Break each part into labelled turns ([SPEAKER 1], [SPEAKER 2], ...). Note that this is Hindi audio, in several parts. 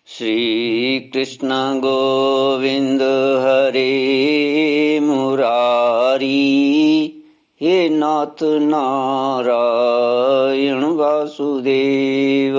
[SPEAKER 1] श्री कृष्ण गोविंद हरे मुरारी, हे नाथ नारायण वासुदेव।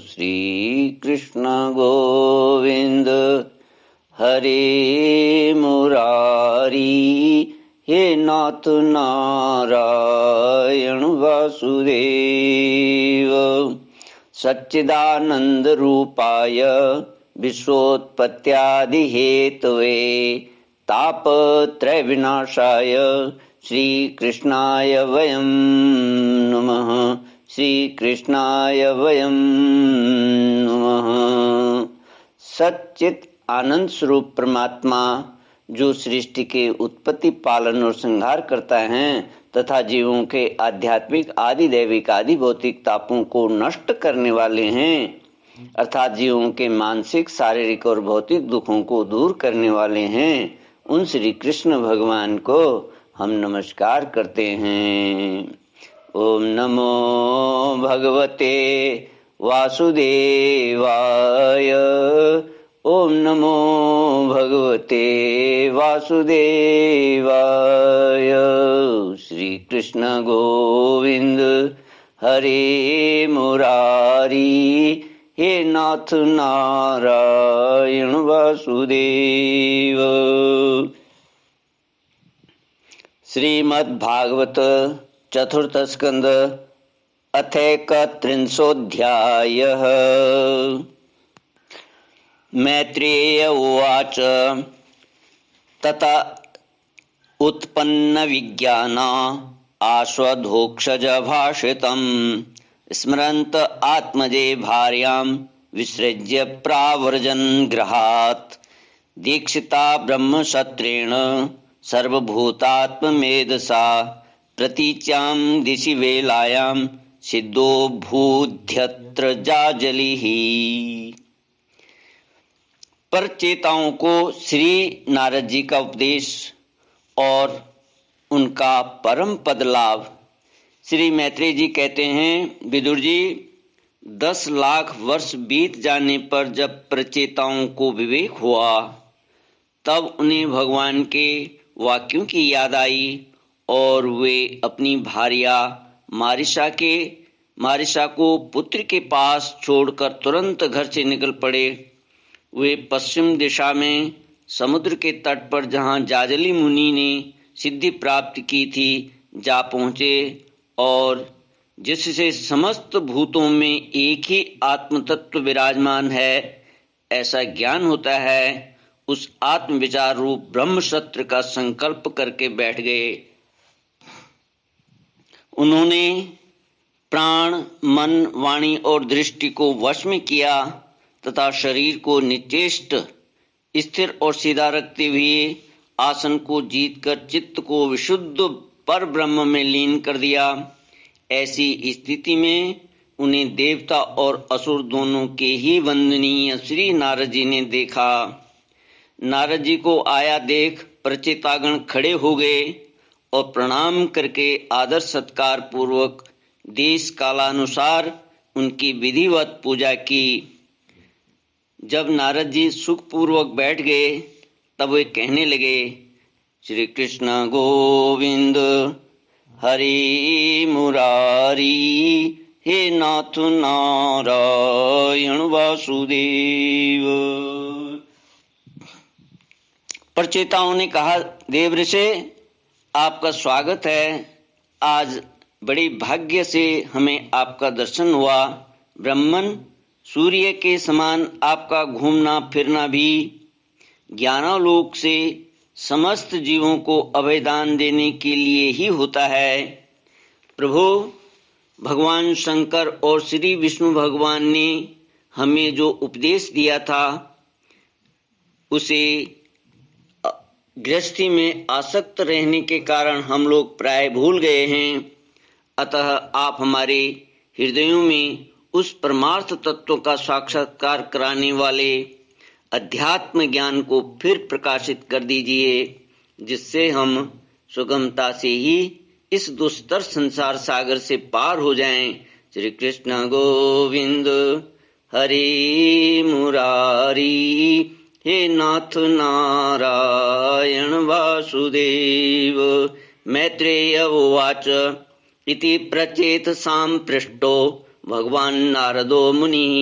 [SPEAKER 1] श्री कृष्ण गोविंद हरे मुरारी, हे नाथ नारायण वासुदेव। सच्चिदानंद रूपाय विश्वोत्पत्त्यादि हेतवे तापत्रय विनाशाय श्री कृष्णाय वयं नमः। श्री कृष्णाय वयं नमः। सच्चित आनंद स्वरूप परमात्मा जो सृष्टि के उत्पत्ति, पालन और संहार करता है तथा जीवों के आध्यात्मिक, आदि दैविक, आदि भौतिक तापों को नष्ट करने वाले हैं, अर्थात जीवों के मानसिक, शारीरिक और भौतिक दुखों को दूर करने वाले हैं, उन श्री कृष्ण भगवान को हम नमस्कार करते हैं। ओम नमो भगवते वासुदेवाय। ओम नमो भगवते वासुदेवाय। श्री कृष्ण गोविंद हरे मुरारी, हे नाथ नारायण वासुदेव। श्रीमद्भागवत चतुर्थ स्कंद अथैकत्रिंशोऽध्यायः। मैत्रेय उवाच तथा उत्पन्न विज्ञान आश्वधोक्षज भाषितम् स्मरन्त आत्मजे भार्यां विसृज्य प्राव्रजन् गृहात् दीक्षिता ब्रह्मक्षत्रेण सर्वभूतात्ममेधसा प्रतीच्यां दिशि वेलायां सिद्धो भूध्यत्र जाजलिः। परचेताओं को श्री नारद जी का उपदेश और उनका परम पद लाभ। श्री मैत्रेय जी कहते हैं, विदुर जी, 10 लाख वर्ष बीत जाने पर जब परचेताओं को विवेक हुआ, तब उन्हें भगवान के वाक्यों की याद आई और वे अपनी भार्या मारिशा को पुत्र के पास छोड़कर तुरंत घर से निकल पड़े। वे पश्चिम दिशा में समुद्र के तट पर जहाँ जाजली मुनि ने सिद्धि प्राप्त की थी जा पहुँचे और जिससे समस्त भूतों में एक ही आत्म तत्व विराजमान है ऐसा ज्ञान होता है, उस आत्म विचार रूप ब्रह्मक्षत्र का संकल्प करके बैठ गए। उन्होंने प्राण, मन, वाणी और दृष्टि को वश में किया तथा शरीर को निश्चेष्ट, स्थिर और सीधा रखते हुए आसन को जीतकर चित्त को विशुद्ध पर ब्रह्म में लीन कर दिया। ऐसी स्थिति में उन्हें देवता और असुर दोनों के ही वंदनीय श्री नारद जी ने देखा। नारद जी को आया देख प्रचेतागण खड़े हो गए और प्रणाम करके आदर सत्कार पूर्वक देश कालानुसार उनकी विधिवत पूजा की। जब नारद जी सुखपूर्वक बैठ गए तब वे कहने लगे, श्री कृष्ण गोविंद हरि मुरारी, हे नाथ नारायण वासुदेव। परचेताओं ने कहा, देवऋषि, आपका स्वागत है। आज बड़ी भाग्य से हमें आपका दर्शन हुआ। ब्रह्मन सूर्य के समान आपका घूमना फिरना भी ज्ञानालोक से समस्त जीवों को अभयदान देने के लिए ही होता है। प्रभु, भगवान शंकर और श्री विष्णु भगवान ने हमें जो उपदेश दिया था उसे गृहस्थी में आसक्त रहने के कारण हम लोग प्राय भूल गए हैं। अतः आप हमारे हृदयों में उस परमार्थ तत्व का साक्षात्कार कराने वाले अध्यात्म ज्ञान को फिर प्रकाशित कर दीजिए, जिससे हम सुगमता से ही इस दुस्तर संसार सागर से पार हो जाएं। श्री कृष्ण गोविंद हरे मुरारी, हे नाथ नारायण वासुदेव। मैत्रेय उवाच इति प्रचेतसां पृष्टो भगवान् नारदो मुनिः,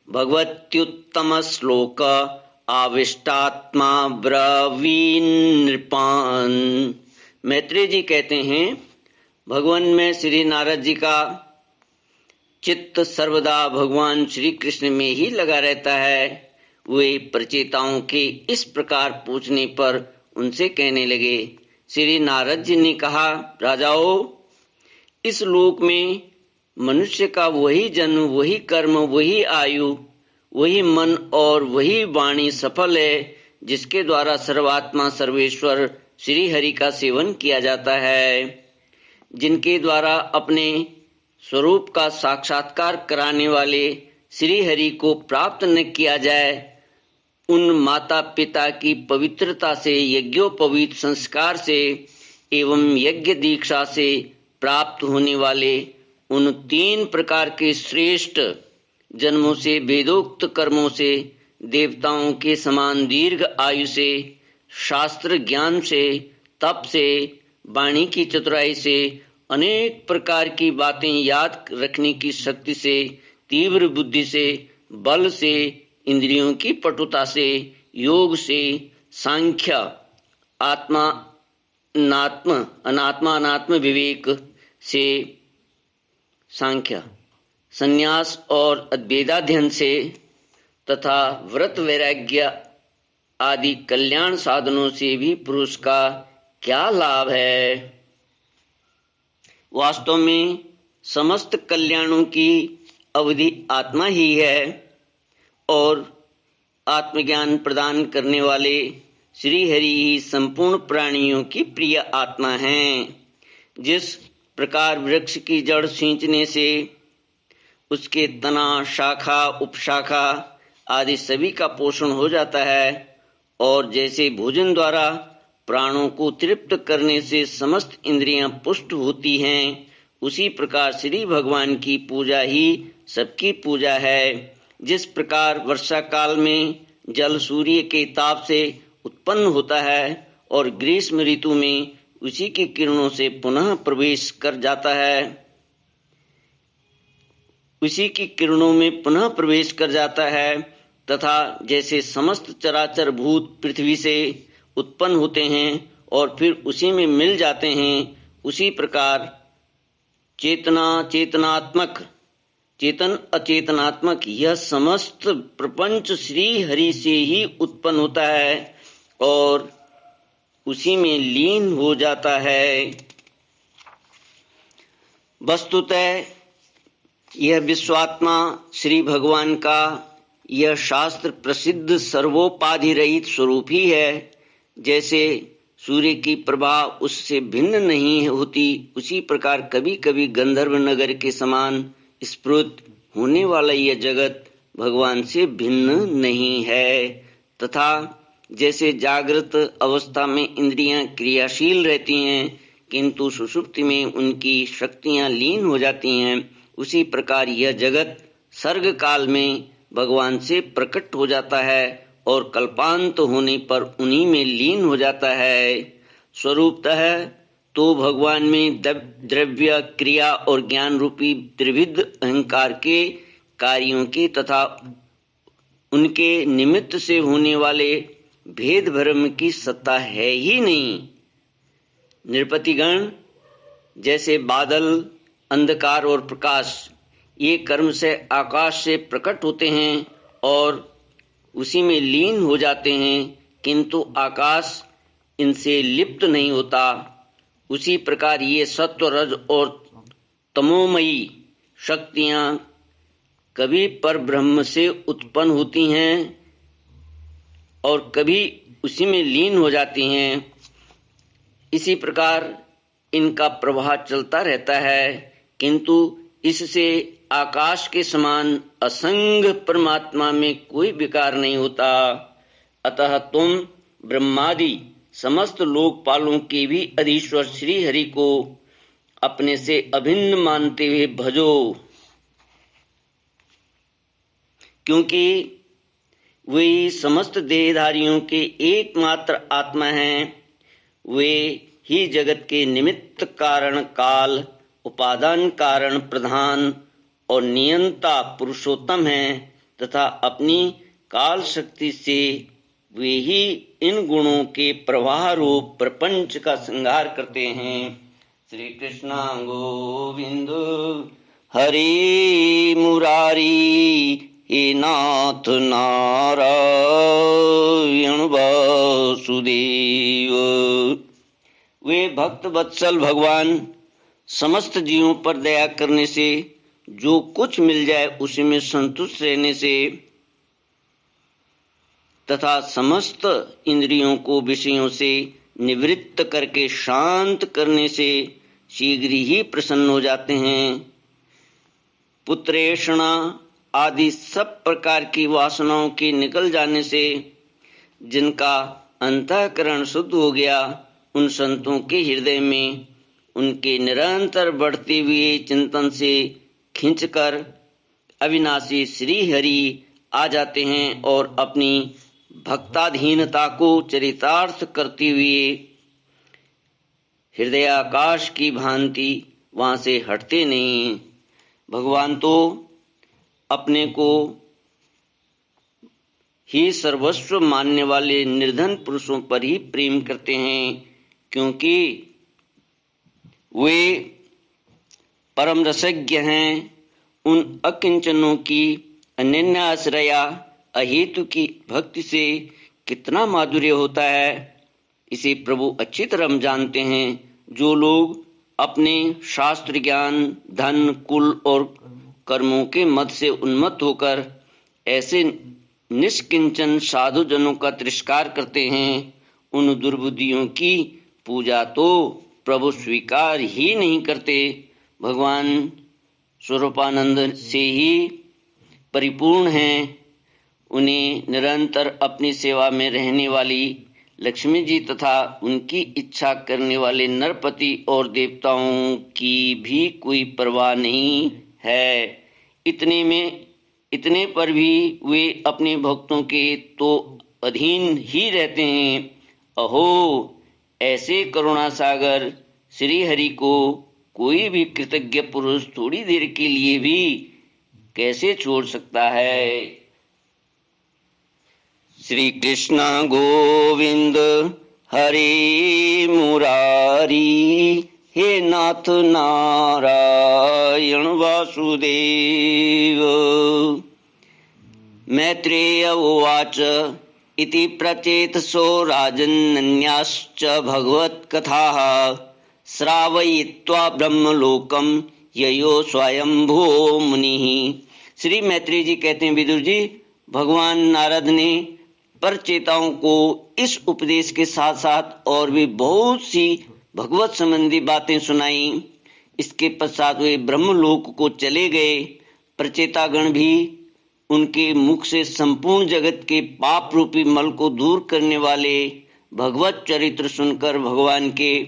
[SPEAKER 1] भगवत्युत्तमश्लोक आविष्टात्मा ब्रवीन्नृपान्। मैत्रेय जी कहते हैं, भगवान में श्री नारद जी का चित्त सर्वदा भगवान श्री कृष्ण में ही लगा रहता है। वे प्रचेताओं के इस प्रकार पूछने पर उनसे कहने लगे। श्री नारद जी ने कहा, राजाओं, इस लोक में मनुष्य का वही जन्म, वही कर्म, वही आयु, वही मन और वही वाणी सफल है जिसके द्वारा सर्वात्मा सर्वेश्वर श्री हरि का सेवन किया जाता है। जिनके द्वारा अपने स्वरूप का साक्षात्कार कराने वाले श्री हरि को प्राप्त न किया जाए, उन माता पिता की पवित्रता से, यज्ञोपवीत संस्कार से एवं यज्ञ दीक्षा से प्राप्त होने वाले उन 3 प्रकार के श्रेष्ठ जन्मों से, वेदोक्त कर्मों से, देवताओं के समान दीर्घ आयु से, शास्त्र ज्ञान से, तप से, वाणी की चतुराई से, अनेक प्रकार की बातें याद रखने की शक्ति से, तीव्र बुद्धि से, बल से, इंद्रियों की पटुता से, योग से, सांख्य, आत्मा अनात्म विवेक से, सांख्य, संन्यास और अद्वैताध्ययन से तथा व्रत वैराग्य आदि कल्याण साधनों से भी पुरुष का क्या लाभ है। वास्तव में समस्त कल्याणों की अवधि आत्मा ही है और आत्मज्ञान प्रदान करने वाले श्री हरि ही संपूर्ण प्राणियों की प्रिय आत्मा हैं। जिस प्रकार वृक्ष की जड़ सींचने से उसके तना, शाखा, उपशाखा आदि सभी का पोषण हो जाता है और जैसे भोजन द्वारा प्राणों को तृप्त करने से समस्त इंद्रियां पुष्ट होती हैं, उसी प्रकार श्री भगवान की पूजा ही सबकी पूजा है। जिस प्रकार वर्षा काल में जल सूर्य के ताप से उत्पन्न होता है और ग्रीष्म ऋतु में उसी की किरणों से पुनः प्रवेश कर जाता है, उसी की किरणों में पुनः प्रवेश कर जाता है, तथा जैसे समस्त चराचर भूत पृथ्वी से उत्पन्न होते हैं और फिर उसी में मिल जाते हैं, उसी प्रकार चेतन अचेतनात्मक यह समस्त प्रपंच श्री हरि से ही उत्पन्न होता है और उसी में लीन हो जाता है। वस्तुतः यह विश्वात्मा श्री भगवान का यह शास्त्र प्रसिद्ध सर्वोपाधि रहित स्वरूप ही है। जैसे सूर्य की प्रभा उससे भिन्न नहीं होती, उसी प्रकार कभी कभी गंधर्व नगर के समान स्फुरित होने वाला यह जगत भगवान से भिन्न नहीं है। तथा जैसे जागृत अवस्था में इंद्रियां क्रियाशील रहती हैं किंतु सुषुप्ति में उनकी शक्तियां लीन हो जाती हैं, उसी प्रकार यह जगत सर्ग काल में भगवान से प्रकट हो जाता है और कल्पांत होने पर उन्हीं में लीन हो जाता है। स्वरूपतः तो भगवान में द्रव्य, क्रिया और ज्ञान रूपी त्रिविध अहंकार के कार्यों की तथा उनके निमित्त से होने वाले भेद भ्रम की सत्ता है ही नहीं। नृपतिगण जैसे बादल, अंधकार और प्रकाश ये कर्म से आकाश से प्रकट होते हैं और उसी में लीन हो जाते हैं, किंतु आकाश इनसे लिप्त नहीं होता, उसी प्रकार ये सत्व, रज और तमोमयी शक्तियां कभी पर ब्रह्म से उत्पन्न होती हैं और कभी उसी में लीन हो जाती हैं। इसी प्रकार इनका प्रवाह चलता रहता है, किंतु इससे आकाश के समान असंग परमात्मा में कोई विकार नहीं होता। अतः तुम ब्रह्मादि समस्त लोकपालों के भी अधीश्वर श्री हरि को अपने से अभिन्न मानते हुए भजो। क्योंकि वही समस्त देहधारियों के एकमात्र आत्मा हैं। वे ही जगत के निमित्त कारण काल, उपादान कारण प्रधान और नियंता पुरुषोत्तम हैं तथा अपनी काल शक्ति से वे ही इन गुणों के प्रवाह रूप प्रपंच का संहार करते हैं। श्री कृष्ण गोविंद हरे मुरारी हे नाथ नारायण वासुदेव। वे भक्त वत्सल भगवान समस्त जीवों पर दया करने से, जो कुछ मिल जाए उसी में संतुष्ट रहने से तथा समस्त इंद्रियों को विषयों से निवृत्त करके शांत करने से शीघ्र ही प्रसन्न हो जाते हैं। पुत्रेषणा आदि सब प्रकार की वासनाओं के निकल जाने से जिनका अंतःकरण शुद्ध हो गया, उन संतों के हृदय में उनके निरंतर बढ़ते हुए चिंतन से खींचकर अविनाशी श्री हरि आ जाते हैं और अपनी भक्ताधीनता को चरितार्थ करते हुए हृदयाकाश की भांति वहां से हटते नहीं। भगवान तो अपने को ही सर्वस्व मानने वाले निर्धन पुरुषों पर ही प्रेम करते हैं, क्योंकि वे परम रसज्ञ हैं। उन अकिंचनों की अनन्याश्रया अहेतु की भक्ति से कितना माधुर्य होता है, इसे प्रभु अच्छी तरह जानते हैं। जो लोग अपने शास्त्र ज्ञान, धन, कुल और कर्मों के मद से उन्मत्त होकर ऐसे निष्किंचन साधु जनों का तिरस्कार करते हैं, उन दुर्बुद्धियों की पूजा तो प्रभु स्वीकार ही नहीं करते। भगवान स्वरूपानंद से ही परिपूर्ण हैं। उन्हें निरंतर अपनी सेवा में रहने वाली लक्ष्मी जी तथा उनकी इच्छा करने वाले नरपति और देवताओं की भी कोई परवाह नहीं है। इतने पर भी वे अपने भक्तों के तो अधीन ही रहते हैं। अहो, ऐसे करुणा सागर श्री हरि को कोई भी कृतज्ञ पुरुष थोड़ी देर के लिए भी कैसे छोड़ सकता है। श्री कृष्ण गोविंद हरे मुरारी हे नाथ नारायण वासुदेव। मैत्रेय उवाच इति प्रचेतसो राजन्यन्याश्च भगवत्कथाः श्रावयित्वा ब्रह्मलोकम ययो स्वयंभुवो मुनिः। श्री मैत्रेय जी कहते हैं, विदुर जी, भगवान नारद ने परचेताओं को इस उपदेश के साथ साथ और भी बहुत सी भगवत संबंधी बातें सुनाई। इसके पश्चात वे ब्रह्मलोक को चले गए। प्रचेतागण भी उनके मुख से संपूर्ण जगत के पाप रूपी मल को दूर करने वाले भगवत चरित्र सुनकर भगवान के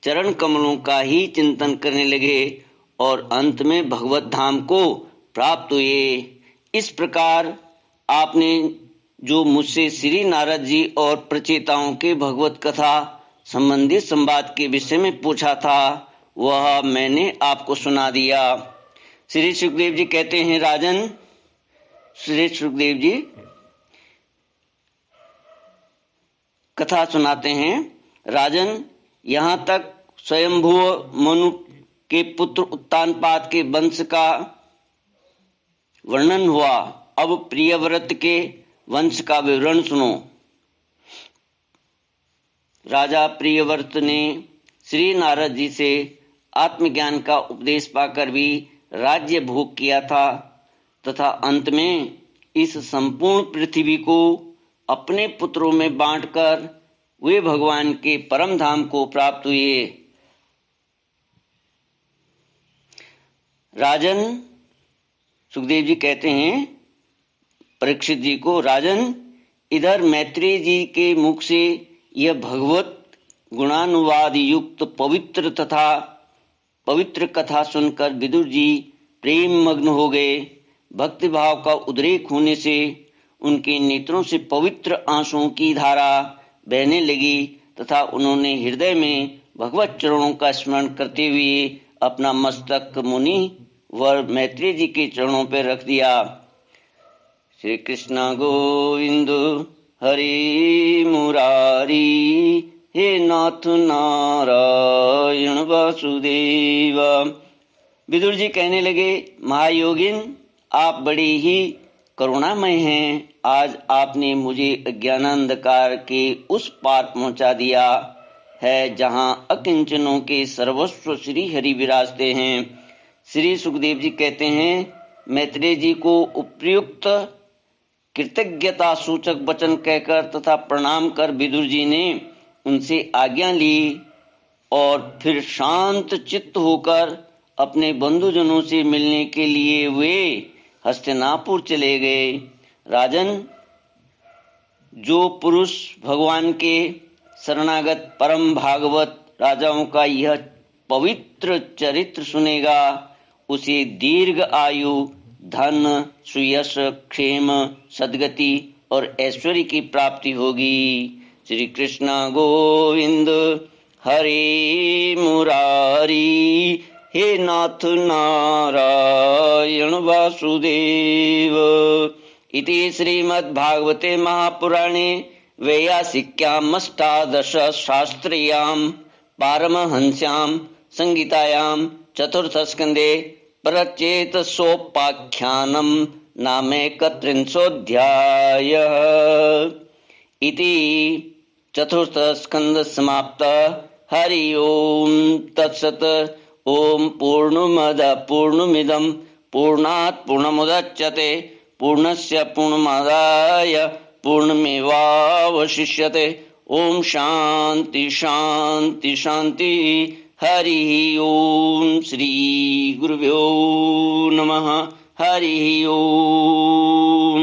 [SPEAKER 1] चरण कमलों का ही चिंतन करने लगे और अंत में भगवत धाम को प्राप्त हुए। इस प्रकार आपने जो मुझसे श्री नारद जी और प्रचेताओं के भगवत कथा संबंधी संवाद के विषय में पूछा था, वह मैंने आपको सुना दिया। श्री सुखदेव जी कहते हैं, राजन, श्री सुखदेव जी कथा सुनाते हैं। राजन, यहाँ तक स्वयंभुव मनु के पुत्र उत्तानपाद के वंश का वर्णन हुआ। अब प्रियव्रत के वंश का विवरण सुनो। राजा प्रियव्रत ने श्री नारद जी से आत्मज्ञान का उपदेश पाकर भी राज्य भोग किया था तथा अंत में इस संपूर्ण पृथ्वी को अपने पुत्रों में बांटकर वे भगवान के परम धाम को प्राप्त हुए। राजन, सुखदेव जी कहते हैं परीक्षित जी को, राजन, इधर मैत्रेय जी के मुख से यह भगवत गुणानुवाद युक्त पवित्र कथा सुनकर विदुर जी प्रेम मग्न हो गए। भक्ति भाव का उद्रेक होने से उनके नेत्रों से पवित्र आंसुओं की धारा बहने लगी तथा उन्होंने हृदय में भगवत चरणों का स्मरण करते हुए अपना मस्तक मुनि वर मैत्रेय जी के चरणों पर रख दिया। श्री कृष्ण गोविंद हरि मुरारी, हे नाथ नारायण वासुदेव। विदुर जी कहने लगे, महायोगिन, आप बड़े ही करुणामय हैं। आज आपने मुझे अज्ञानांधकार के उस पार पहुंचा दिया है जहां अकिंचनों के सर्वस्व श्री हरि विराजते हैं। श्री सुखदेव जी कहते हैं, मैत्रेय जी को उपयुक्त कृतज्ञता सूचक वचन कहकर तथा प्रणाम कर विदुर जी ने उनसे आज्ञा ली और फिर शांत चित्त होकर अपने बंधुजनों से मिलने के लिए वे हस्तिनापुर चले गए। राजन, जो पुरुष भगवान के शरणागत परम भागवत राजाओं का यह पवित्र चरित्र सुनेगा, उसे दीर्घ आयु, धन, सुयश, क्षेम, सद्गति और ऐश्वर्य की प्राप्ति होगी। श्री कृष्ण गोविंद हरे मुरारी, हे नाथ नारायण वासुदेव। इति श्रीमद्भागवते महापुराणे वैयासिक्यामष्टादश शास्त्र्यां पारमहंस्यां संहितायां चतुर्थस्कन्धे परचेतसोपाख्यानं नामैकत्रिंशोऽध्यायः। इति चतुर्थस्कन्ध समाप्त। हरि ओम तत्सत्। ओम पूर्णमदः पूर्णमिदं पूर्णात् पूर्णमुदच्यते पूर्णस्य पूर्णमादाय पूर्णमेवावशिष्यते। ओम शांति शांति शांति। हरि ओम। श्री गुरुभ्यो नमः। हरि ओम।